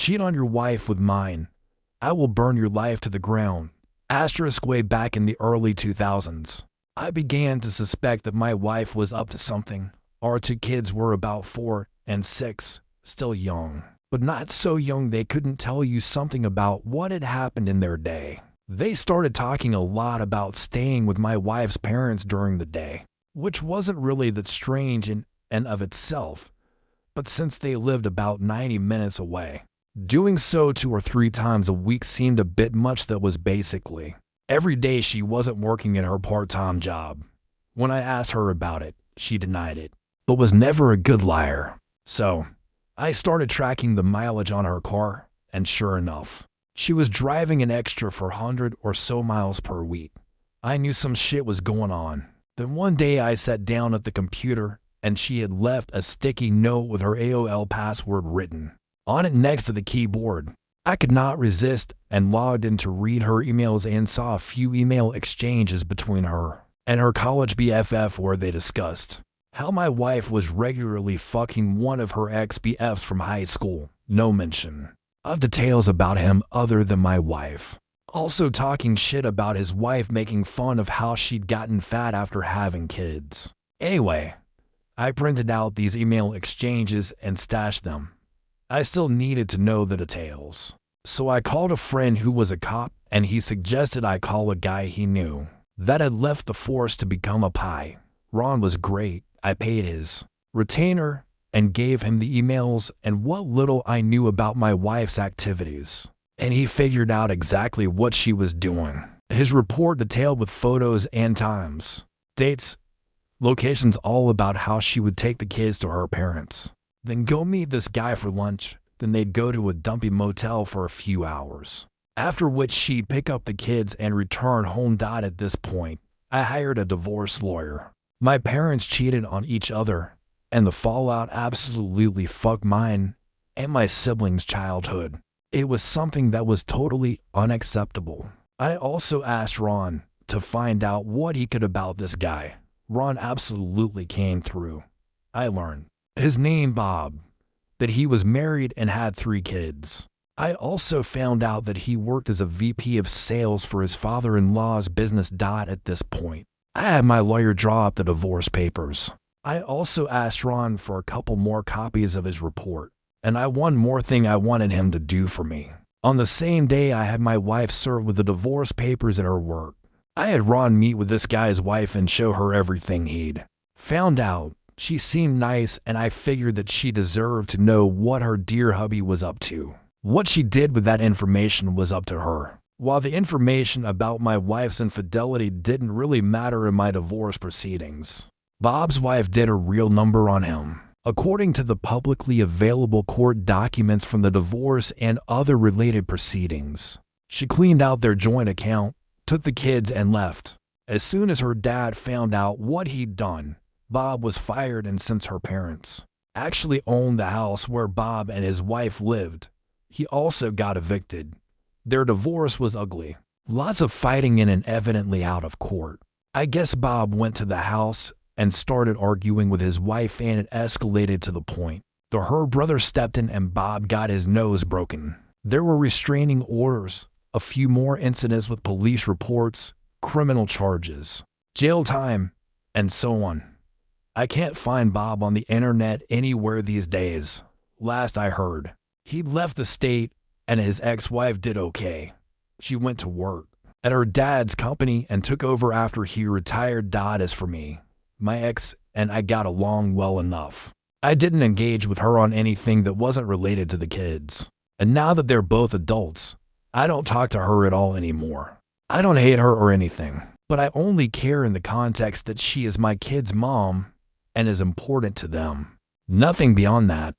cheat on your wife with mine, I will burn your life to the ground. Asterisk way back in the early 2000s. I began to suspect that my wife was up to something. Our two kids were about 4 and 6, still young, but not so young they couldn't tell you something about what had happened in their day. They started talking a lot about staying with my wife's parents during the day, which wasn't really that strange in and of itself, but since they lived about 90 minutes away, doing so 2 or 3 times a week seemed a bit much. That was basically every day she wasn't working in her part-time job. When I asked her about it, she denied it, but was never a good liar. So I started tracking the mileage on her car, and sure enough, she was driving an extra 400 or so miles per week. I knew some shit was going on. Then one day I sat down at the computer and she had left a sticky note with her AOL password written on it next to the keyboard. I could not resist and logged in to read her emails and saw a few email exchanges between her and her college BFF where they discussed how my wife was regularly fucking one of her ex-BFs from high school. No mention of details about him other than my wife. Also talking shit about his wife, making fun of how she'd gotten fat after having kids. Anyway, I printed out these email exchanges and stashed them. I still needed to know the details. So I called a friend who was a cop, and he suggested I call a guy he knew that had left the force to become a PI. Ron was great. I paid his retainer and gave him the emails and what little I knew about my wife's activities. And he figured out exactly what she was doing. His report detailed with photos and times, dates, locations, all about how she would take the kids to her parents, then go meet this guy for lunch, then they'd go to a dumpy motel for a few hours, after which she'd pick up the kids and return home. At this point, I hired a divorce lawyer. My parents cheated on each other, and the fallout absolutely fucked mine and my siblings' childhood. It was something that was totally unacceptable. I also asked Ron to find out what he could about this guy. Ron absolutely came through. I learned his name Bob, that he was married and had 3 kids. I also found out that he worked as a VP of sales for his father-in-law's business. At this point, I had my lawyer draw up the divorce papers. I also asked Ron for a couple more copies of his report. And one more thing I wanted him to do for me. On the same day, I had my wife serve with the divorce papers at her work. I had Ron meet with this guy's wife and show her everything he'd found out. She seemed nice, and I figured that she deserved to know what her dear hubby was up to. What she did with that information was up to her. While the information about my wife's infidelity didn't really matter in my divorce proceedings, Bob's wife did a real number on him. According to the publicly available court documents from the divorce and other related proceedings, she cleaned out their joint account, took the kids, and left. As soon as her dad found out what he'd done, Bob was fired, and since her parents actually owned the house where Bob and his wife lived, he also got evicted. Their divorce was ugly. Lots of fighting in and evidently out of court. I guess Bob went to the house and started arguing with his wife, and it escalated to the point that her brother stepped in and Bob got his nose broken. There were restraining orders, a few more incidents with police reports, criminal charges, jail time, and so on. I can't find Bob on the internet anywhere these days. Last I heard, he left the state and his ex-wife did okay. She went to work at her dad's company and took over after he retired. As for me, my ex and I got along well enough. I didn't engage with her on anything that wasn't related to the kids. And now that they're both adults, I don't talk to her at all anymore. I don't hate her or anything, but I only care in the context that she is my kids' mom and is important to them. Nothing beyond that.